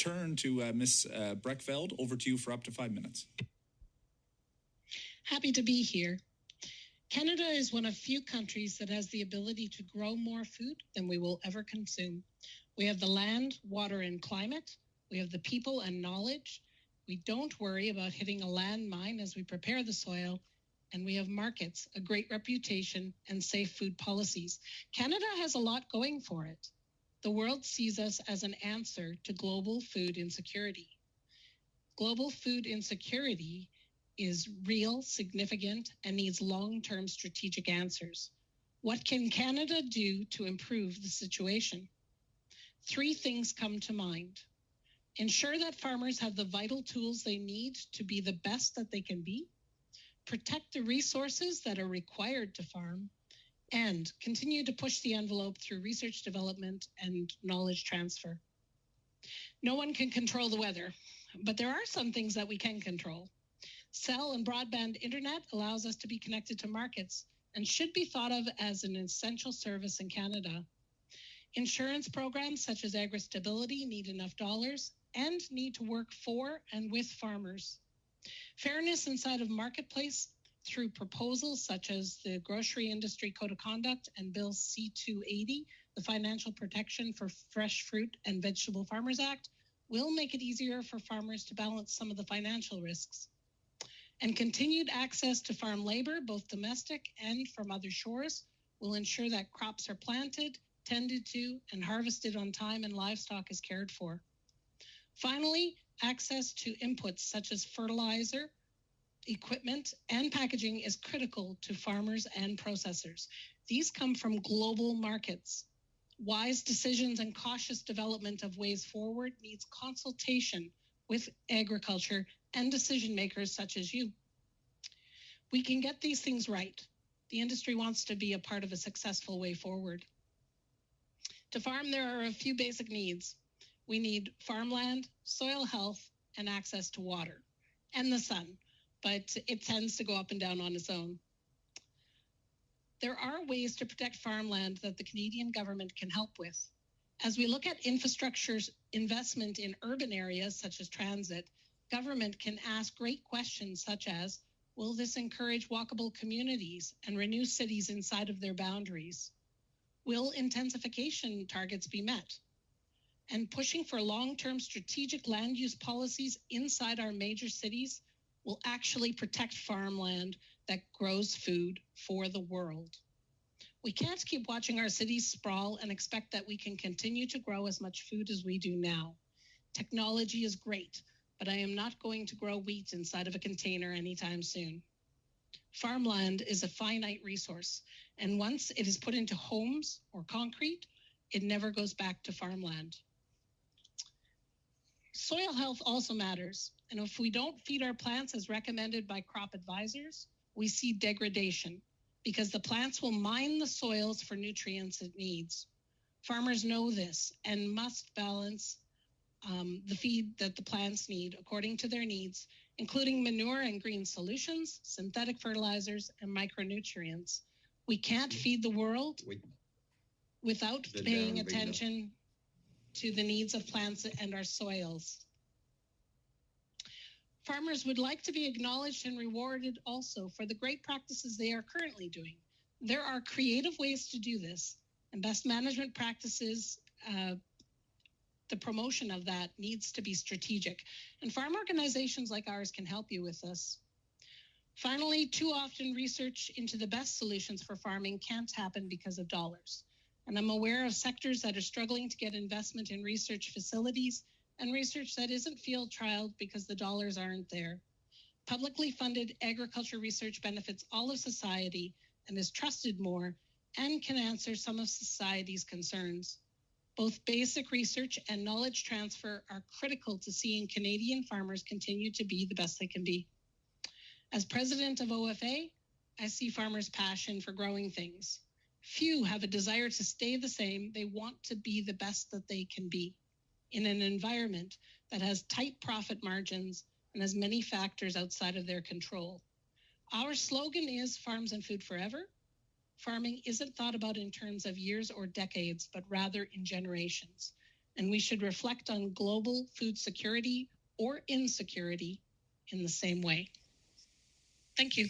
turn to Ms. Brekveld. Over to you for up to 5 minutes. Happy to be here. Canada is one of few countries that has the ability to grow more food than we will ever consume. We have the land, water, and climate. We have the people and knowledge. We don't worry about hitting a landmine as we prepare the soil. And we have markets, a great reputation, and safe food policies. Canada has a lot going for it. The world sees us as an answer to global food insecurity. Global food insecurity is real, significant, and needs long-term strategic answers. What can Canada do to improve the situation? 3 things come to mind. Ensure that farmers have the vital tools they need to be the best that they can be. Protect the resources that are required to farm, and continue to push the envelope through research development and knowledge transfer. No one can control the weather, but there are some things that we can control. Cell and broadband internet allows us to be connected to markets and should be thought of as an essential service in Canada. Insurance programs such as agri-stability need enough dollars and need to work for and with farmers. Fairness inside of marketplace through proposals such as the Grocery Industry Code of Conduct and Bill C-280, the Financial Protection for Fresh Fruit and Vegetable Farmers Act, will make it easier for farmers to balance some of the financial risks. And continued access to farm labor, both domestic and from other shores, will ensure that crops are planted, tended to, and harvested on time and livestock is cared for. Finally, access to inputs such as fertilizer, equipment, and packaging is critical to farmers and processors. These come from global markets. Wise decisions and cautious development of ways forward needs consultation with agriculture and decision makers such as you. We can get these things right. The industry wants to be a part of a successful way forward. To farm, there are a few basic needs. We need farmland, soil health, and access to water, and the sun, but it tends to go up and down on its own. There are ways to protect farmland that the Canadian government can help with. As we look at infrastructure's investment in urban areas such as transit, government can ask great questions such as, will this encourage walkable communities and renew cities inside of their boundaries? Will intensification targets be met? And pushing for long-term strategic land use policies inside our major cities will actually protect farmland that grows food for the world. We can't keep watching our cities sprawl and expect that we can continue to grow as much food as we do now. Technology is great, but I am not going to grow wheat inside of a container anytime soon. Farmland is a finite resource, and once it is put into homes or concrete, it never goes back to farmland. Soil health also matters, and if we don't feed our plants as recommended by crop advisors, we see degradation because the plants will mine the soils for nutrients it needs. Farmers know this and must balance the feed that the plants need according to their needs, including manure and green solutions, synthetic fertilizers, and micronutrients. We can't feed the world without paying attention to the needs of plants and our soils. Farmers would like to be acknowledged and rewarded also for the great practices they are currently doing. There are creative ways to do this, and best management practices, the promotion of that needs to be strategic. And farm organizations like ours can help you with this. Finally, too often research into the best solutions for farming can't happen because of dollars. And I'm aware of sectors that are struggling to get investment in research facilities and research that isn't field trialed because the dollars aren't there. Publicly funded agriculture research benefits all of society and is trusted more and can answer some of society's concerns. Both basic research and knowledge transfer are critical to seeing Canadian farmers continue to be the best they can be. As president of OFA, I see farmers' passion for growing things. Few have a desire to stay the same. They want to be the best that they can be in an environment that has tight profit margins and has many factors outside of their control. Our slogan is Farms and Food Forever. Farming isn't thought about in terms of years or decades, but rather in generations. and we should reflect on global food security or insecurity in the same way. Thank you.